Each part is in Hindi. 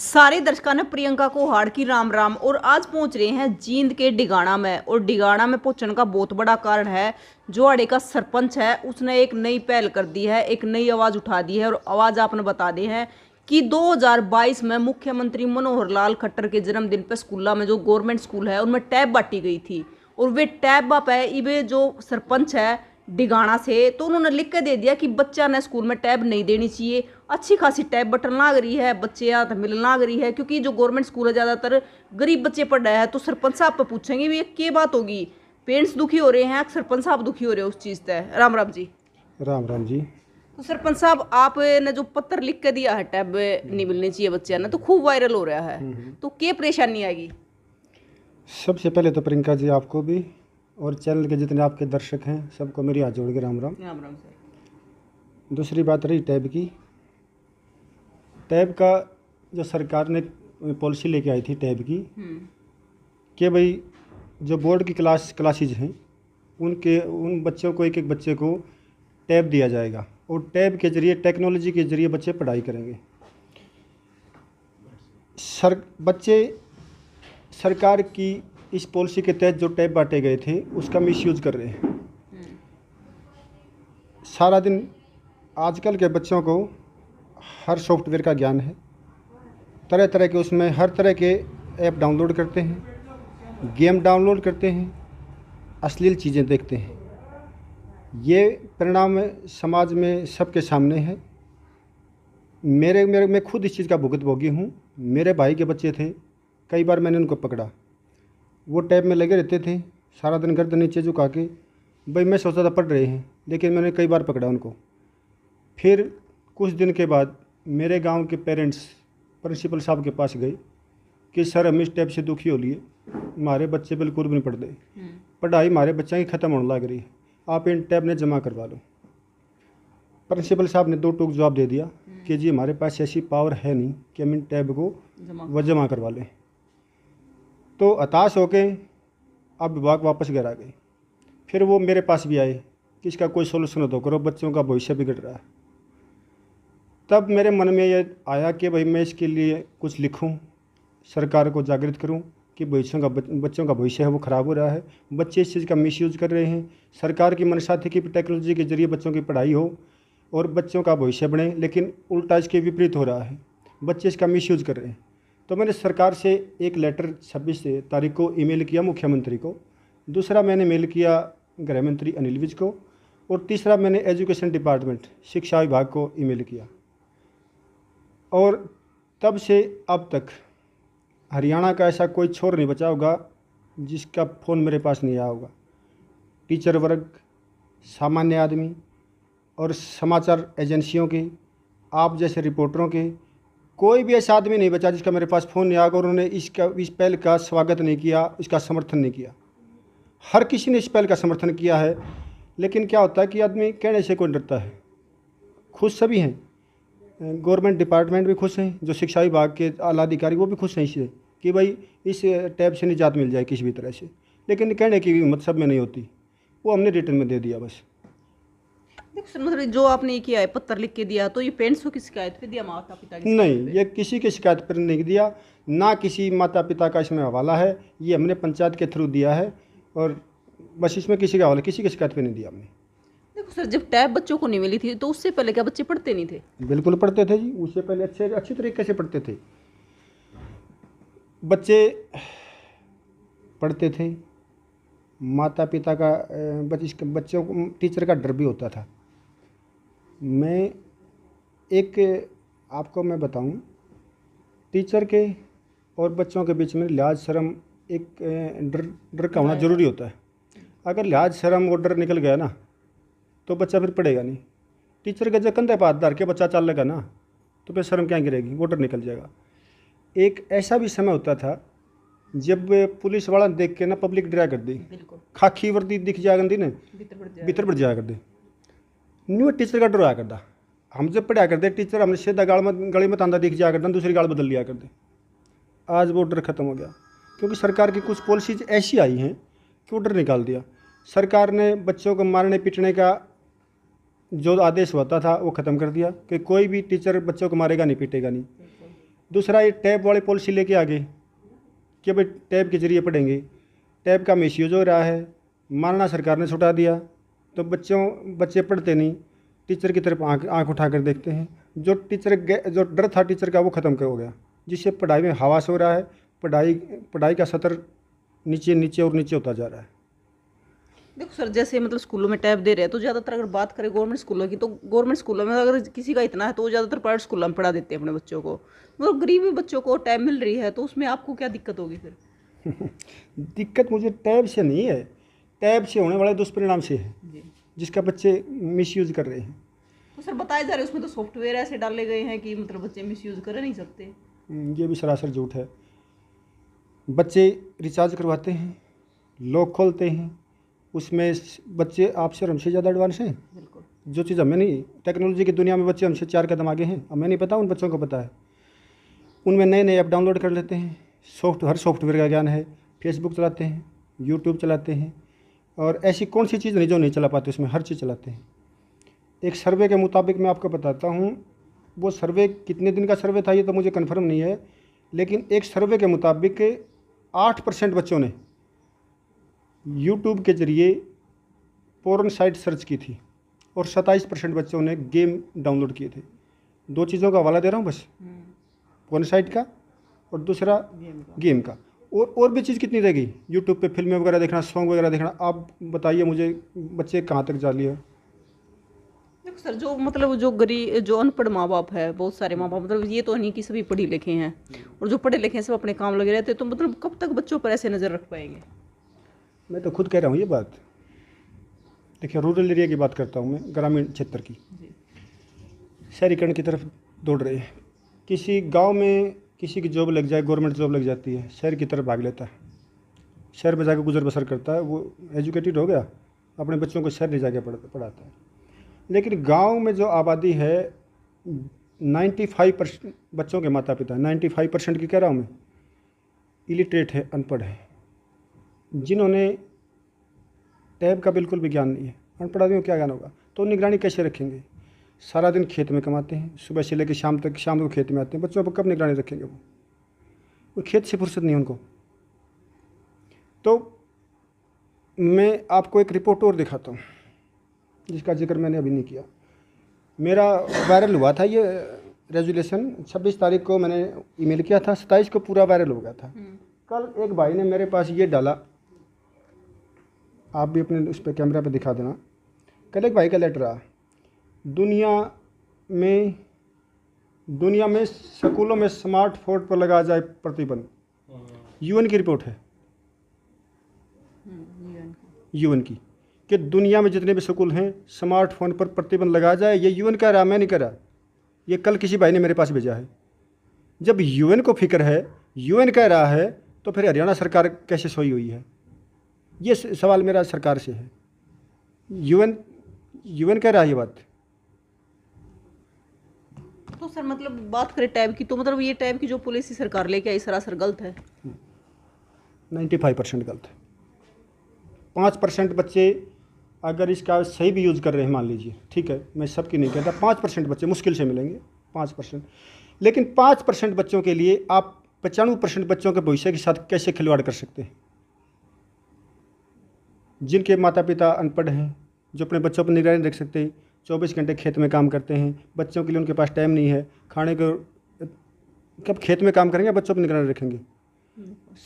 सारे दर्शकों ने प्रियंका को हाड़ की राम राम। और आज पहुंच रहे हैं जींद के डिगाना में। और डिगाना में पहुंचने का बहुत बड़ा कारण है, जो आड़े का सरपंच है उसने एक नई पहल कर दी है, एक नई आवाज उठा दी है। और आवाज आपने बता दी है कि 2022 में मुख्यमंत्री मनोहर लाल खट्टर के जन्मदिन पर स्कूलों में, जो गवर्नमेंट स्कूल है उनमें टैब बांटी गई थी। और वे टैब बाप है इवे जो सरपंच है डिगाना से, तो उन्होंने लिख के दे दिया कि बच्चा ने स्कूल में टैब नहीं देनी चाहिए। अच्छी खासी टैब बटन लाग रही है, बच्चे यहाँ मिलने लाग रही है, क्योंकि जो गवर्नमेंट स्कूल है ज़्यादातर गरीब बच्चे पढ़ रहे हैं। तो सरपंच साहब पे पूछेंगे भी ये क्या बात होगी, पेरेंट्स दुखी हो रहे हैं, सरपंच साहब दुखी हो रहे हैं उस चीज़ से। राम राम जी। राम राम जी। तो सरपंच साहब, आपने जो पत्र लिख के दिया है टैब नहीं मिलनी चाहिए बच्चे ने, तो खूब वायरल हो रहा है, तो क्या परेशानी आएगी? सबसे पहले तो प्रियंका जी आपको भी और चैनल के जितने आपके दर्शक हैं सबको मेरी हाथ जोड़ के राम राम। राम राम सर। दूसरी बात रही टैब की। टैब का जो सरकार ने पॉलिसी लेके आई थी टैब की, कि भाई जो बोर्ड की क्लासेज हैं उन बच्चों को, एक एक बच्चे को टैब दिया जाएगा और टैब के ज़रिए, टेक्नोलॉजी के ज़रिए बच्चे पढ़ाई करेंगे। बच्चे सरकार की इस पॉलिसी के तहत जो टैब बांटे गए थे उसका मिसयूज कर रहे हैं। सारा दिन आजकल के बच्चों को हर सॉफ्टवेयर का ज्ञान है, तरह तरह के उसमें हर तरह के ऐप डाउनलोड करते हैं, गेम डाउनलोड करते हैं, अश्लील चीज़ें देखते हैं। ये परिणाम समाज में सबके सामने है। मैं खुद इस चीज़ का भुगतभोगी हूँ। मेरे भाई के बच्चे थे, कई बार मैंने उनको पकड़ा, वो टैब में लगे रहते थे सारा दिन गर्दन नीचे झुका के। भाई मैं सोचा था पढ़ रहे हैं, लेकिन मैंने कई बार पकड़ा उनको। फिर कुछ दिन के बाद मेरे गांव के पेरेंट्स प्रिंसिपल साहब के पास गए कि सर हम इस टैब से दुखी हो लिए, हमारे बच्चे बिल्कुल भी नहीं पढ़ते, पढ़ाई हमारे बच्चों की ख़त्म होने लग रही है, आप इन टैब ने जमा करवा लो। प्रिंसिपल साहब ने दो टूक जवाब दे दिया कि जी हमारे पास ऐसी पावर है नहीं कि हम इन टैब को जमा करवा लें। तो हताश होके अब विभाग वापस घर आ गए। फिर वो मेरे पास भी आए कि इसका कोई सोल्यूशन तो करो, बच्चों का भविष्य बिगड़ रहा है। तब मेरे मन में ये आया कि भाई मैं इसके लिए कुछ लिखूं, सरकार को जागृत करूं कि बच्चों का भविष्य है वो ख़राब हो रहा है, बच्चे इस चीज़ का मिसयूज कर रहे हैं। सरकार की मंशा थी कि टेक्नोलॉजी के ज़रिए बच्चों की पढ़ाई हो और बच्चों का भविष्य बने, लेकिन उल्टा इसके विपरीत हो रहा है, बच्चे इसका मिसयूज कर रहे हैं। तो मैंने सरकार से एक लेटर 26 तारीख को ईमेल किया मुख्यमंत्री को, दूसरा मैंने मेल किया गृह मंत्री अनिल विज को, और तीसरा मैंने एजुकेशन डिपार्टमेंट, शिक्षा विभाग को ईमेल किया। और तब से अब तक हरियाणा का ऐसा कोई छोर नहीं बचा होगा जिसका फ़ोन मेरे पास नहीं आया होगा। टीचर वर्ग, सामान्य आदमी और समाचार एजेंसियों के, आप जैसे रिपोर्टरों के, कोई भी ऐसा आदमी नहीं बचा जिसका मेरे पास फ़ोन नहीं आया और उन्होंने इस पहल का स्वागत नहीं किया, इसका समर्थन नहीं किया। हर किसी ने इस पहल का समर्थन किया है। लेकिन क्या होता है कि आदमी कहने से कोई डरता है। खुश सभी हैं, गवर्नमेंट डिपार्टमेंट भी खुश हैं, जो शिक्षा विभाग के आला अधिकारी वो भी खुश हैं इससे कि भाई इस टैब से निजात मिल जाए किसी भी तरह से। लेकिन कहने की हिम्मत सब में नहीं होती, वो हमने रिटर्न में दे दिया बस। मतलब जो आपने किया है, पत्र लिख के दिया, तो ये पेरेंट्स को की शिकायत पे दिया, माता पिता की नहीं, ये किसी की शिकायत पर नहीं दिया, ना किसी माता पिता का इसमें हवाला है, ये हमने पंचायत के थ्रू दिया है और बस इसमें किसी का हवाला, किसी की शिकायत पर नहीं दिया हमने। देखो सर, जब टैब बच्चों को नहीं मिली थी तो उससे पहले क्या बच्चे पढ़ते नहीं थे? बिल्कुल पढ़ते थे जी, उससे पहले अच्छी तरीके से पढ़ते थे, बच्चे पढ़ते थे। माता पिता का बच्चों को टीचर का डर भी होता था। मैं एक आपको मैं बताऊं, टीचर के और बच्चों के बीच में लिहाज शर्म, एक डर का होना ज़रूरी होता है। अगर लिहाज शर्म और डर निकल गया ना तो बच्चा फिर पढ़ेगा नहीं। टीचर के जब कंधे पर हाथ डाल के बच्चा चल लेगा ना तो फिर शर्म क्या गिरेगी, वो डर निकल जाएगा। एक ऐसा भी समय होता था जब पुलिस वाला देख के ना पब्लिक डरा कर दी, खाकी वर्दी दिख जाया करती ना, भीतर बढ़ जाया कर दे, न्यू टीचर का डर आया करता। हम जब पढ़ाया करते टीचर, हमने सीधा गली में तांदा दिख जाया करता, दूसरी गाल बदल लिया करते। आज वो डर खत्म हो गया, क्योंकि सरकार की कुछ पॉलिसीज ऐसी आई हैं कि वो डर निकाल दिया। सरकार ने बच्चों को मारने पीटने का जो आदेश होता था वो ख़त्म कर दिया कि कोई भी टीचर बच्चों को मारेगा नहीं, पीटेगा नहीं। दूसरा ये टैब वाली पॉलिसी लेके आ गए कि भाई टैब के जरिए पढ़ेंगे। टैब का मिसयूज हो रहा है, मानना सरकार ने छुटा दिया, तो बच्चे पढ़ते नहीं, टीचर की तरफ आँख उठा कर देखते हैं। जो डर था टीचर का वो ख़त्म हो गया, जिससे पढ़ाई में हवास हो रहा है। पढ़ाई का स्तर नीचे नीचे और नीचे होता जा रहा है। देखो सर, जैसे मतलब स्कूलों में टैब दे रहे हैं, तो ज़्यादातर अगर बात करें गवर्नमेंट स्कूलों की, तो गवर्नमेंट स्कूलों में अगर किसी का इतना है तो वो ज़्यादातर प्राइवेट स्कूलों में पढ़ा देते हैं अपने बच्चों को। मतलब गरीबी बच्चों को टैब मिल रही है, तो उसमें आपको क्या दिक्कत होगी फिर? दिक्कत मुझे टैब से नहीं है, टैब से होने वाले दुष्परिणाम से है, जी। जिसका बच्चे मिसयूज कर रहे हैं। तो सर बताए जा रहे हैं उसमें तो सॉफ्टवेयर ऐसे डाले गए हैं कि मतलब बच्चे मिसयूज कर नहीं सकते। ये भी सरासर झूठ है। बच्चे रिचार्ज करवाते हैं, लॉक खोलते हैं, उसमें बच्चे आपसे और हमसे ज़्यादा एडवांस हैं। बिल्कुल। जो चीज़ हमें नहीं, टेक्नोलॉजी की दुनिया में बच्चे हमसे 4 कदम आगे हैं, हमें नहीं पता, उन बच्चों को पता है। उनमें नए नए ऐप डाउनलोड कर लेते हैं, हर सॉफ्टवेयर का ज्ञान है, फेसबुक चलाते हैं, यूट्यूब चलाते हैं, और ऐसी कौन सी चीज़ नहीं जो नहीं चला पाते, उसमें हर चीज़ चलाते हैं। एक सर्वे के मुताबिक मैं आपको बताता हूँ, वो सर्वे कितने दिन का सर्वे था ये तो मुझे कन्फर्म नहीं है, लेकिन एक सर्वे के मुताबिक 8% बच्चों ने यूट्यूब के ज़रिए पोर्न साइट सर्च की थी, और 27% बच्चों ने गेम डाउनलोड किए थे। 2 चीज़ों का हवाला दे रहा हूँ बस, पोर्न साइट का और दूसरा गेम का। और भी चीज़ कितनी रह गई, यूट्यूब पे फिल्में वगैरह देखना, सॉन्ग वगैरह देखना। आप बताइए मुझे, बच्चे कहाँ तक जा लिए? देखो सर, जो मतलब जो अनपढ़ माँ बाप है, बहुत सारे माँ बाप, मतलब ये तो नहीं कि सभी पढ़े लिखे हैं, और जो पढ़े लिखे हैं सब अपने काम लगे रहते हैं, तो मतलब कब तक बच्चों पर ऐसे नज़र रख पाएंगे? मैं तो खुद कह रहा हूँ ये बात। देखिए, रूरल एरिया की बात करता हूँ मैं, ग्रामीण क्षेत्र की। शहरीकरण की तरफ दौड़ रहे हैं। किसी गांव में किसी की जॉब लग जाए, गवर्नमेंट जॉब लग जाती है, शहर की तरफ भाग लेता है, शहर में जाकर गुजर बसर करता है। वो एजुकेटेड हो गया, अपने बच्चों को शहर ले जाकर पढ़ाता है। लेकिन गांव में जो आबादी है, 95% बच्चों के माता पिता, 95% की कह रहा हूँ मैं, इलिटरेट है, अनपढ़ है, जिन्होंने टैब का बिल्कुल भी ज्ञान नहीं है। अनपढ़ आदमी को क्या ज्ञान होगा? तो निगरानी कैसे रखेंगे? सारा दिन खेत में कमाते हैं, सुबह से लेकर शाम तक, शाम को खेत में आते हैं। बच्चों पर कब निगरानी रखेंगे? वो खेत से फुर्सत नहीं उनको। तो मैं आपको एक रिपोर्ट और दिखाता हूँ, जिसका जिक्र मैंने अभी नहीं किया। मेरा वायरल हुआ था ये रेजोल्यूशन, 26 तारीख को मैंने ईमेल किया था, 27 को पूरा वायरल हो गया था। कल एक भाई ने मेरे पास ये डाला, आप भी अपने उस पर कैमरा पे दिखा देना। कल एक भाई का लेटर आ, दुनिया में स्कूलों में स्मार्टफोन पर लगाया जाए प्रतिबंध। यूएन की रिपोर्ट है, यूएन की, कि दुनिया में जितने भी स्कूल हैं स्मार्टफोन पर प्रतिबंध लगाया जाए। ये यूएन कह रहा, मैं नहीं कह रहा। ये कल किसी भाई ने मेरे पास भेजा है। जब यूएन को फिक्र है, यूएन कह रहा है, तो फिर हरियाणा सरकार कैसे सोई हुई है? ये सवाल मेरा सरकार से है। यूएन कह रहा है ये बात। तो सर मतलब बात करें टैब की, तो मतलब ये टैब की जो पॉलिसी सरकार लेके आई सरासर गलत है। 95% गलत है। 5% बच्चे अगर इसका सही भी यूज़ कर रहे हैं, मान लीजिए, ठीक है, मैं सबकी नहीं कहता, 5% बच्चे मुश्किल से मिलेंगे, 5%। लेकिन 5% बच्चों के लिए आप 95% बच्चों के भविष्य के साथ कैसे खिलवाड़ कर सकते हैं? जिनके माता पिता अनपढ़ हैं, जो अपने बच्चों पर निगरानी रख सकते हैं, 24 घंटे खेत में काम करते हैं, बच्चों के लिए उनके पास टाइम नहीं है, खाने को कब खेत में काम करेंगे, बच्चों पर निगरानी रखेंगे।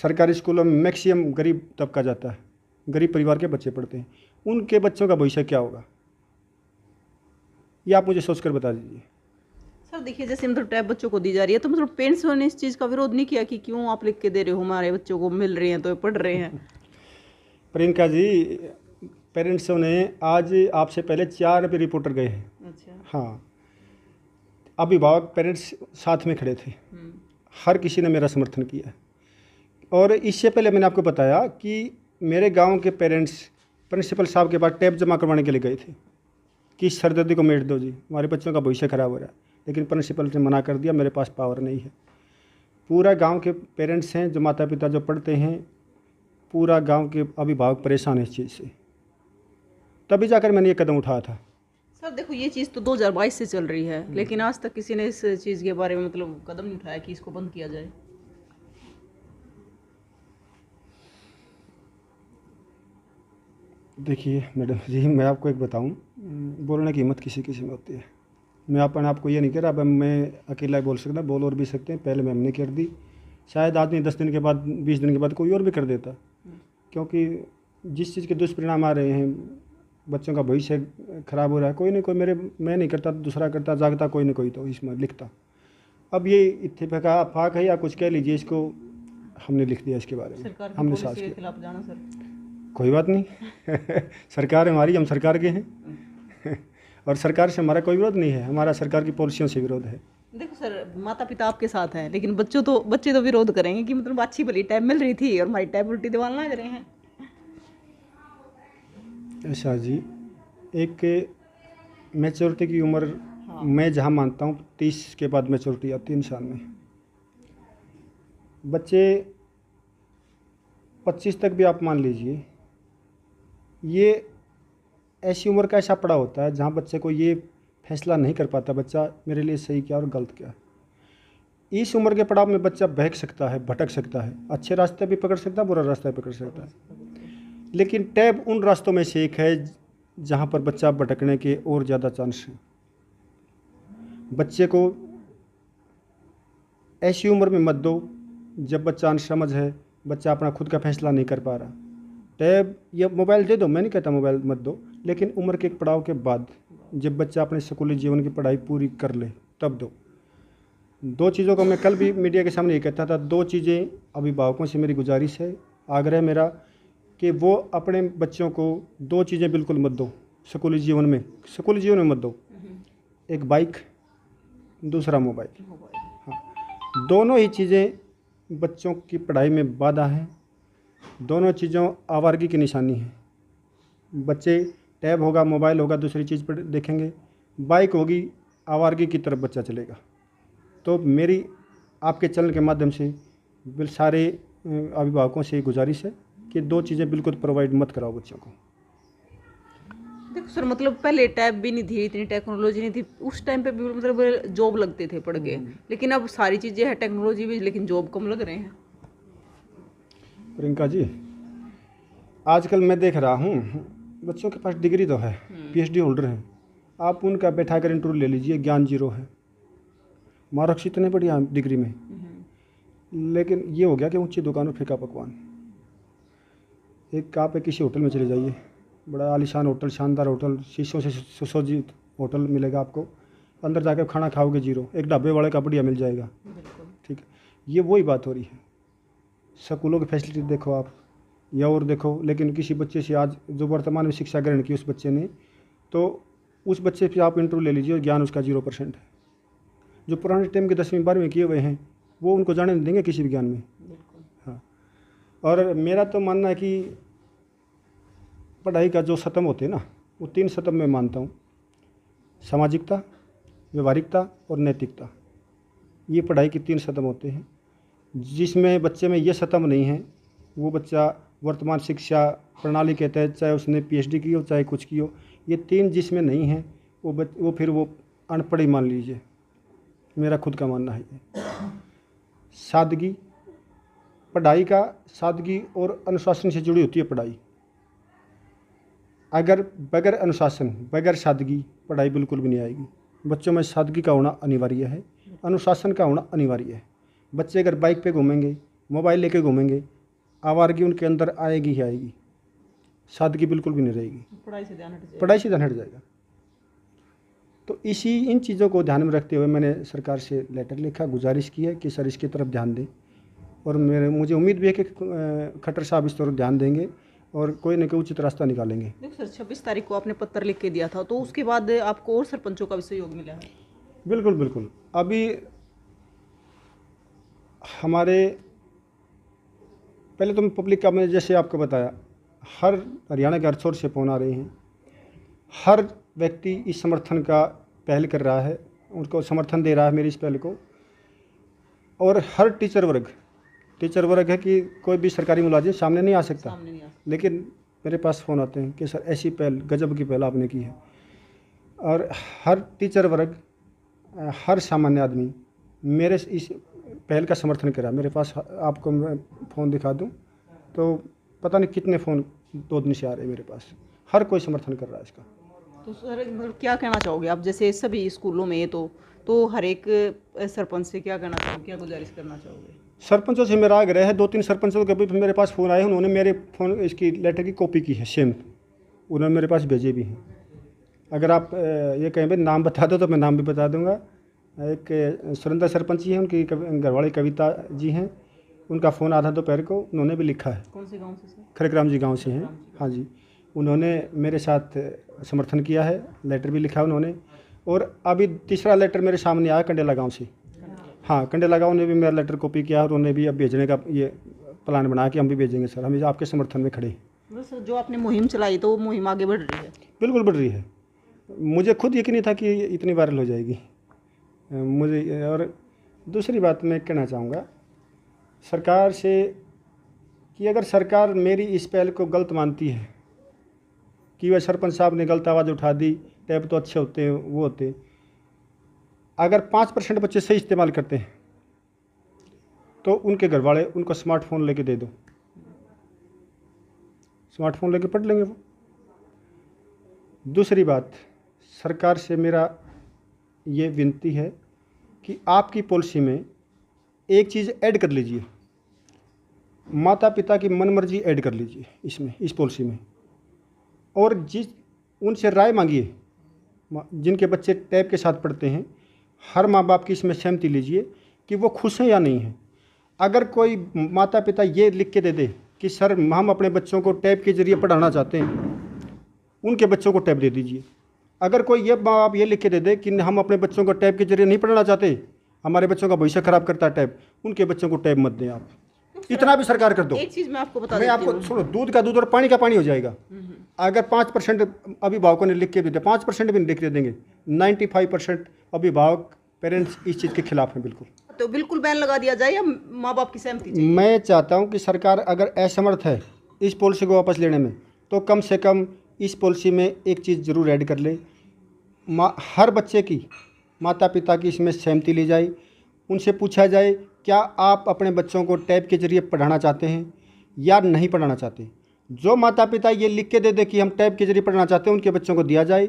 सरकारी स्कूलों में मैक्सिमम गरीब तबका जाता है, गरीब परिवार के बच्चे पढ़ते हैं, उनके बच्चों का भविष्य क्या होगा? ये आप मुझे सोच कर बता दीजिए। सर देखिए, जैसे मतलब टैब बच्चों को दी जा रही है, तो मतलब पेरेंट्स ने इस चीज़ का विरोध नहीं किया कि क्यों आप लिख के दे रहे हो, हमारे बच्चों को मिल रहे हैं तो ये पढ़ रहे हैं? प्रियंका जी, पेरेंट्सों ने आज आपसे पहले 4 भी रिपोर्टर गए हैं। अच्छा। हाँ, अभिभावक पेरेंट्स साथ में खड़े थे, हर किसी ने मेरा समर्थन किया। और इससे पहले मैंने आपको बताया कि मेरे गांव के पेरेंट्स प्रिंसिपल साहब के पास टैब जमा करवाने के लिए गए थे कि सरदर्दी को मेट दो जी, हमारे बच्चों का भविष्य खराब हो रहा है। लेकिन प्रिंसिपल ने मना कर दिया, मेरे पास पावर नहीं है। पूरा गांव के पेरेंट्स हैं, जो माता पिता जो पढ़ते हैं, पूरा गांव के अभिभावक परेशान है इस चीज़ से, तभी जाकर मैंने ये कदम उठाया था। सर देखो ये चीज़ तो 2022 से चल रही है, लेकिन आज तक किसी ने इस चीज़ के बारे में मतलब कदम नहीं उठाया कि इसको बंद किया जाए। देखिए मैडम जी, मैं आपको एक बताऊं, बोलने की हिम्मत किसी किसी में होती है। मैं अपन आपको ये नहीं कह रहा अब मैं अकेला ही बोल सकता, बोल और भी सकते हैं। पहले मैंने कर दी, शायद आदमी 10 दिन के बाद 20 दिन के बाद कोई और भी कर देता, क्योंकि जिस चीज़ के दुष्परिणाम आ रहे हैं, बच्चों का भविष्य खराब हो रहा है, कोई नहीं कोई मैं नहीं करता, दूसरा करता, जागता कोई ना कोई तो इसमें लिखता। अब ये इत्तेफाक है या कुछ कह लीजिए, इसको हमने लिख दिया, इसके बारे में सरकार की हमने पॉलिसी साथ के किया। खिलाफ जाना सर। कोई बात नहीं सरकार हमारी, हम सरकार के हैं और सरकार से हमारा कोई विरोध नहीं है, हमारा सरकार की पॉलिसियों से विरोध है। देखो सर, माता पिता आपके साथ हैं, लेकिन बच्चे तो विरोध करेंगे कि मतलब अच्छी भली टैब मिल रही थी और हमारी टैब उल्टी दीवार ना करें हैं। ऐसा जी, एक मैच्योरिटी की उम्र, हाँ। मैं जहाँ मानता हूँ 30 के बाद मैच्योरिटी आती है इंसान में। बच्चे 25 तक भी आप मान लीजिए, ये ऐसी उम्र का ऐसा पड़ा होता है जहाँ बच्चे को ये फैसला नहीं कर पाता बच्चा मेरे लिए सही क्या और गलत क्या। इस उम्र के पड़ाव में बच्चा बहक सकता है, भटक सकता है, अच्छे रास्ते भी पकड़ सकता है, बुरा रास्ता भी पकड़ सकता है। लेकिन टैब उन रास्तों में से एक है जहाँ पर बच्चा भटकने के और ज़्यादा चांस हैं। बच्चे को ऐसी उम्र में मत दो जब बच्चा अनसमझ है, बच्चा अपना खुद का फैसला नहीं कर पा रहा। टैब या मोबाइल दे दो, मैं नहीं कहता मोबाइल मत दो, लेकिन उम्र के एक पड़ाव के बाद जब बच्चा अपने स्कूली जीवन की पढ़ाई पूरी कर ले तब दो। दो चीज़ों को मैं कल भी मीडिया के सामने ये कहता था, दो चीज़ें अभिभावकों से मेरी गुजारिश है, आग्रह मेरा, कि वो अपने बच्चों को दो चीज़ें बिल्कुल मत दो स्कूली जीवन में मत दो। एक बाइक, दूसरा मोबाइल। हाँ, दोनों ही चीज़ें बच्चों की पढ़ाई में बाधा हैं, दोनों चीज़ों आवारगी की निशानी है। बच्चे टैब होगा, मोबाइल होगा, दूसरी चीज़ पर देखेंगे, बाइक होगी, आवारगी की तरफ बच्चा चलेगा। तो मेरी आपके चैनल के माध्यम से सारे अभिभावकों से गुजारिश है कि दो चीज़ें बिल्कुल प्रोवाइड मत कराओ बच्चों को। देखो सर, मतलब पहले टैब भी नहीं थी, इतनी टेक्नोलॉजी नहीं थी, उस टाइम पे भी मतलब जॉब लगते थे पढ़ के, लेकिन अब सारी चीज़ें हैं, टेक्नोलॉजी भी, लेकिन जॉब कम लग रहे हैं। प्रियंका जी, आजकल मैं देख रहा हूँ बच्चों के पास डिग्री तो है, पीएचडी होल्डर हैं, आप उनका बैठा कर इंटरव्यू ले लीजिए, ज्ञान जीरो है, मार्क्स इतने बढ़िया डिग्री में, लेकिन ये हो गया कि ऊंची दुकानों फेंका पकवान। एक आप किसी होटल में चले जाइए, बड़ा आलीशान होटल, शानदार होटल, शीशों से सुसज्जित होटल मिलेगा आपको, अंदर जाकर खाना खाओगे जीरो, एक ढाबे वाले का बढ़िया मिल जाएगा। ठीक है, ये वही बात हो रही है। स्कूलों की फैसिलिटी देखो आप या और देखो, लेकिन किसी बच्चे से आज जो वर्तमान में शिक्षा ग्रहण की उस बच्चे ने, तो उस बच्चे से आप इंटरव्यू ले लीजिए, ज्ञान उसका 0% है। जो पुराने टाइम के 10वीं 12वीं किए हुए हैं वो उनको जाने नहीं देंगे किसी भी ज्ञान में। हाँ, और मेरा तो मानना है कि पढ़ाई का जो सतम होते हैं ना, वो 3 सतम में मानता हूँ, सामाजिकता, व्यवहारिकता और नैतिकता। ये पढ़ाई के 3 सतम होते हैं। जिसमें बच्चे में ये सतम नहीं है, वो बच्चा वर्तमान शिक्षा प्रणाली के तहत, चाहे उसने पीएचडी की हो चाहे कुछ की हो, ये 3 जिसमें नहीं है वो फिर वो अनपढ़ ही मान लीजिए, मेरा खुद का मानना है ये। सादगी, पढ़ाई का सादगी और अनुशासन से जुड़ी होती है पढ़ाई। अगर बगैर अनुशासन, बगैर सादगी पढ़ाई बिल्कुल भी नहीं आएगी। बच्चों में सादगी का होना अनिवार्य है, अनुशासन का होना अनिवार्य है। बच्चे अगर बाइक पे घूमेंगे, मोबाइल लेके घूमेंगे, आवारगी उनके अंदर आएगी ही आएगी, सादगी बिल्कुल भी नहीं रहेगी, पढ़ाई से ध्यान हट जाएगा। पढ़ाई से ध्यान हट जाएगा। तो इन चीज़ों को ध्यान में रखते हुए मैंने सरकार से लेटर लिखा, गुजारिश की है कि सर इसकी तरफ ध्यान दें, और मुझे उम्मीद भी है कि खट्टर साहब इस तरफ ध्यान देंगे और कोई न कोई उचित रास्ता निकालेंगे। देखो सर, 26 तारीख को आपने पत्र लिख के दिया था, तो उसके बाद आपको और सरपंचों का भी सहयोग मिला है? बिल्कुल बिल्कुल। अभी हमारे पहले तो मैं पब्लिक का, मैंने जैसे आपको बताया, हर हरियाणा के हर छोर से फ़ोन आ रहे हैं, हर व्यक्ति इस समर्थन का पहल कर रहा है, उनको समर्थन दे रहा है मेरी इस पहल को। और हर टीचर वर्ग है कि कोई भी सरकारी मुलाजिम सामने नहीं आ सकता, लेकिन मेरे पास फ़ोन आते हैं कि सर ऐसी पहल, गजब की पहल आपने की है। और हर टीचर वर्ग, हर सामान्य आदमी मेरे इस पहल का समर्थन करा। मेरे पास आपको मैं फ़ोन दिखा दूं तो पता नहीं कितने फ़ोन 2 दिन से आ रहे हैं मेरे पास। हर कोई समर्थन कर रहा है इसका। तो सर मतलब क्या कहना चाहोगे आप, जैसे सभी स्कूलों में तो हर एक सरपंच से क्या कहना चाहोगे, क्या गुजारिश करना चाहोगे? सरपंचों से मेरा आग्रह है, 2-3 सरपंचों के भी मेरे पास फ़ोन आए, उन्होंने मेरे फ़ोन इसकी लेटर की कॉपी की है, सेम उन्होंने मेरे पास भेजे भी हैं। अगर आप ये कहें भाई नाम बता दो तो मैं नाम भी बता दूंगा। एक सुरेंद्र सरपंच जी हैं, उनकी घरवाली कविता जी हैं, उनका फ़ोन आधा दोपहर को, उन्होंने भी लिखा है। कौन से गांव से सर? खरग्राम जी गांव से हैं। हाँ जी, उन्होंने मेरे साथ समर्थन किया है, लेटर भी लिखा उन्होंने। और अभी तीसरा लेटर मेरे सामने आया कंडेला गांव से। हाँ, कंडेला गांव ने भी मेरा लेटर कॉपी किया और उन्होंने भी अब भेजने का ये प्लान बना कि हम भी भेजेंगे सर, हम आपके समर्थन में खड़े। सर जो आपने मुहिम चलाई तो वो मुहिम आगे बढ़ रही है? बिल्कुल बढ़ रही है। मुझे खुद यकीन नहीं था कि इतनी वायरल हो जाएगी मुझे। और दूसरी बात मैं कहना चाहूँगा सरकार से कि अगर सरकार मेरी इस पहल को गलत मानती है कि वह सरपंच साहब ने गलत आवाज़ उठा दी, टैब तो अच्छे होते हैं वो होते हैं, अगर 5% बच्चे सही इस्तेमाल करते हैं तो उनके घर वाले उनको स्मार्टफोन लेके दे दो, स्मार्टफोन लेके पढ़ लेंगे वो। दूसरी बात, सरकार से मेरा ये विनती है कि आपकी पॉलिसी में एक चीज़ ऐड कर लीजिए, माता पिता की मनमर्जी ऐड कर लीजिए इसमें, इस पॉलिसी में। और उनसे राय मांगिए, जिनके बच्चे टैब के साथ पढ़ते हैं, हर माँ बाप की इसमें सहमति लीजिए कि वो खुश हैं या नहीं हैं। अगर कोई माता पिता ये लिख के दे दे कि सर हम अपने बच्चों को टैब के ज़रिए पढ़ाना चाहते हैं, उनके बच्चों को टैब दे दीजिए। अगर कोई ये माँ बाप ये लिख के दे दे कि हम अपने बच्चों को टैब के जरिए नहीं पढ़ाना चाहते, हमारे बच्चों का भविष्य खराब करता है टैब, उनके बच्चों को टैब मत दें आप। इतना भी सरकार कर दो। एक चीज़ मैं आपको बता मैं देती आपको सुनो, दूध का दूध और पानी का पानी हो जाएगा। अगर 5% अभिभावकों ने लिख के भी दे, 5% भी लिख के देंगे, 95% अभिभावक पेरेंट्स इस चीज़ के खिलाफ हैं बिल्कुल। तो बिल्कुल बैन लगा दिया जाए या माँ बाप की सहमति चाहिए? मैं चाहता हूं कि सरकार अगर असमर्थ है इस पॉलिसी को वापस लेने में तो कम से कम इस पॉलिसी में एक चीज़ ज़रूर ऐड कर ले, हर बच्चे की माता पिता की इसमें सहमति ली जाए। उनसे पूछा जाए क्या आप अपने बच्चों को टैब के ज़रिए पढ़ाना चाहते हैं या नहीं पढ़ाना चाहते। जो माता पिता ये लिख के दे दे कि हम टैब के ज़रिए पढ़ाना चाहते हैं, उनके बच्चों को दिया जाए।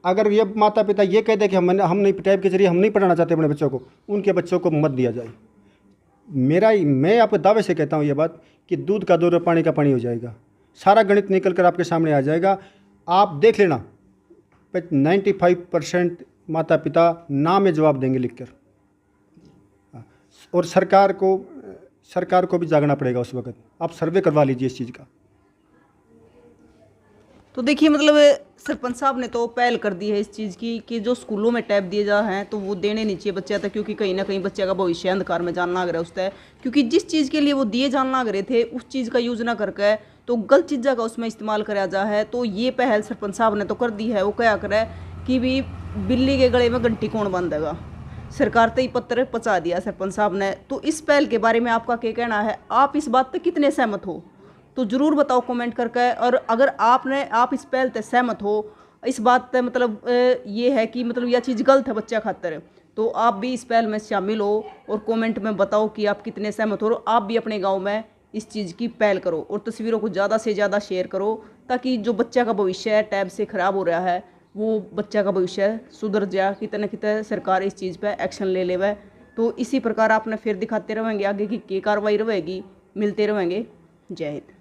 अगर ये माता पिता ये कह दे कि हम नहीं टैब के ज़रिए हम नहीं पढ़ाना चाहते अपने बच्चों को, उनके बच्चों को मत दिया जाए। मैं आपको दावे से कहता हूँ ये बात कि दूध का दूध और पानी का पानी हो जाएगा, सारा गणित निकल कर आपके सामने आ जाएगा। आप देख लेना, 95% माता पिता ना में जवाब देंगे लिखकर। और सरकार को भी जागना पड़ेगा उस वक्त। आप सर्वे करवा लीजिए इस चीज़ का। तो देखिए मतलब सरपंच साहब ने तो पहल कर दी है इस चीज़ की कि जो स्कूलों में टैब दिए जा हैं तो वो देने नहीं चाहिए बच्चे तक, क्योंकि कहीं ना कहीं बच्चे का भविष्य अंधकार में जान लग रहा है उससे। क्योंकि जिस चीज़ के लिए वो दिए जान लग रहे थे उस चीज़ का यूज़ ना करके तो गलत चीज़ा का उसमें इस्तेमाल करा जा है। तो ये पहल सरपंच साहब ने तो कर दी है। वो क्या करे कि भी बिल्ली के गले में घंटी कौन बांधेगा, सरकार तो ही पत्र पहुँचा दिया सरपंच साहब ने। तो इस पहल के बारे में आपका क्या कहना है, आप इस बात पर कितने सहमत हो तो ज़रूर बताओ कमेंट करके। और अगर आप इस पहल से सहमत हो, इस बात पे मतलब ये है कि मतलब यह चीज़ गलत है बच्चा खातर, तो आप भी इस पहल में शामिल हो और कमेंट में बताओ कि आप कितने सहमत हो। आप भी अपने गांव में इस चीज़ की पहल करो और तस्वीरों को ज़्यादा से ज़्यादा शेयर करो, ताकि जो बच्चा का भविष्य है टैब से ख़राब हो रहा है वो बच्चा का भविष्य सुधर जाए। कितने न कितने सरकार इस चीज़ पर एक्शन ले लेवे। तो इसी प्रकार आपने फिर दिखाते रहेंगे आगे की कार्रवाई रहेगी। मिलते रहेंगे। जय हिंद।